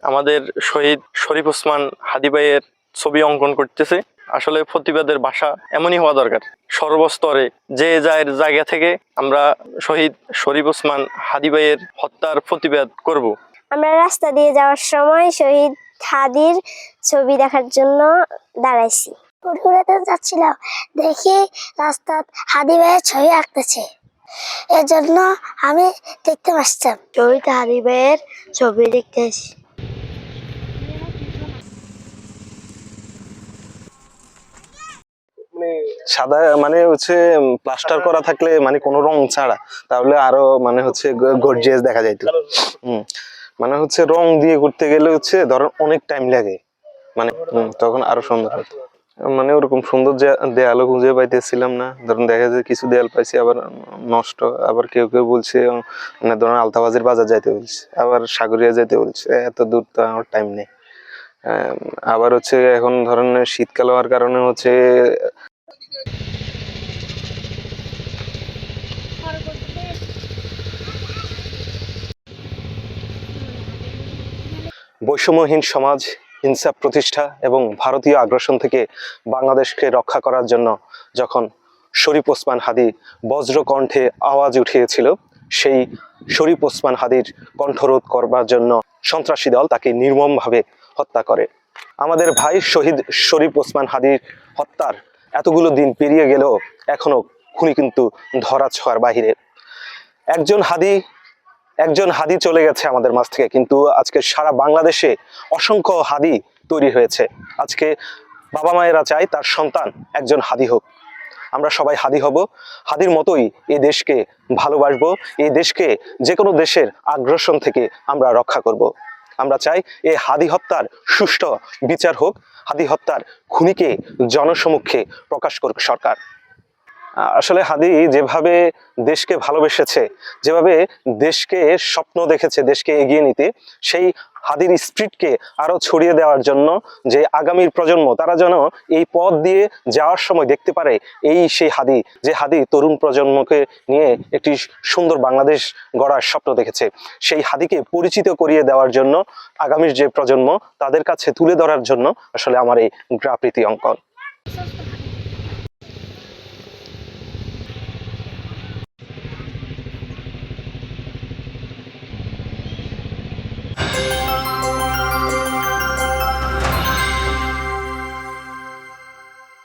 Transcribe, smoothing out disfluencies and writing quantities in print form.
আমাদের শহীদ শরীফ ওসমান হাদী ভাইয়ের ছবি অঙ্কন করতেছে। আসলে প্রতিবাদের ভাষা এমনই হওয়া দরকার, সর্বস্তরে যে যার জায়গা থেকে আমরা শহীদ শরীফ ওসমান হাদী ভাইয়ের হত্যার প্রতিবাদ করব। আমরা রাস্তা দিয়ে যাওয়ার সময় শহীদ হাদীর ছবি দেখার জন্য দাঁড়াইছি। ঘুরে যাচ্ছিলাম, দেখি রাস্তা হাদী ভাইয়ের ছবি আঁকতেছে, এর জন্য আমি দেখতে আসতাম। শহীদ হাদী ভাইয়ের ছবি দেখতে আসি। সাদা মানে হচ্ছে প্লাস্টার করা থাকলে মানে কোনো রং ছাড়া, তাহলে আরো মানে হচ্ছে গর্জিয়াস দেখা যাইতো। মানে হচ্ছে রং দিয়ে করতে গেলে হচ্ছে ধরো অনেক টাইম লাগে, মানে তখন আরো সুন্দর হতো। মানে ওরকম সুন্দর দেয়ালও খুঁজে পাইতেছিলাম না। ধরুন দেখা যায় কিছু দেয়াল পাইছি আবার নষ্ট, আবার কেউ কেউ বলছে মানে ধরুন আলতাবাজির বাজার যাইতে বলছে, আবার সাগরিয়া যাইতে বলছে, এত দূর তো আমার টাইম নেই। আবার হচ্ছে এখন ধরেন শীতকাল হওয়ার কারণে হচ্ছে বৈষম্যহীন সমাজ, ইনসাফ প্রতিষ্ঠা এবং ভারতীয় আগ্রাসন থেকে বাংলাদেশকে রক্ষা করার জন্য যখন শরীফ ওসমান হাদী বজ্রকণ্ঠে আওয়াজ উঠিয়েছিল, সেই শরীফ ওসমান হাদীর কণ্ঠরোধ করবার জন্য সন্ত্রাসী দল তাকে নির্মমভাবে হত্যা করে। আমাদের ভাই শহীদ শরীফ ওসমান হাদীর হত্যার এতগুলো দিন পেরিয়ে গেলেও এখনো খুনি কিন্তু ধরা ছোঁয়ার বাহিরে। একজন হাদী চলে গেছে আমাদের মাঝ থেকে, কিন্তু আজকে সারা বাংলাদেশে অসংখ্য হাদী তৈরি হয়েছে। আজকে বাবা মায়েরা চায় তার সন্তান একজন হাদী হোক। আমরা সবাই হাদী হব, হাদীর মতোই এই দেশকে ভালোবাসবো, এই দেশকে যে কোনো দেশের আগ্রাসন থেকে আমরা রক্ষা করব। আমরা চাই এই হাদী হত্যার সুষ্ঠু বিচার হোক, হাদী হত্যার খুনিকে জনসমক্ষে প্রকাশ করুক সরকার। আসলে হাদী যেভাবে দেশকে ভালোবেসেছে, যেভাবে দেশকে স্বপ্ন দেখেছে দেশকে এগিয়ে নিতে, সেই হাদীর স্পিরিটকে আরো ছড়িয়ে দেওয়ার জন্য যে আগামীর প্রজন্ম তারা যেন এই পথ দিয়ে যাওয়ার সময় দেখতে পারে সেই হাদী, যে হাদী তরুণ প্রজন্মকে নিয়ে একটি সুন্দর বাংলাদেশ গড়ার স্বপ্ন দেখেছে, সেই হাদীকে পরিচিত করিয়ে দেওয়ার জন্য আগামীর যে প্রজন্ম তাদের কাছে তুলে ধরার জন্য আসলে আমার এই গ্রাফিতি অঙ্কন।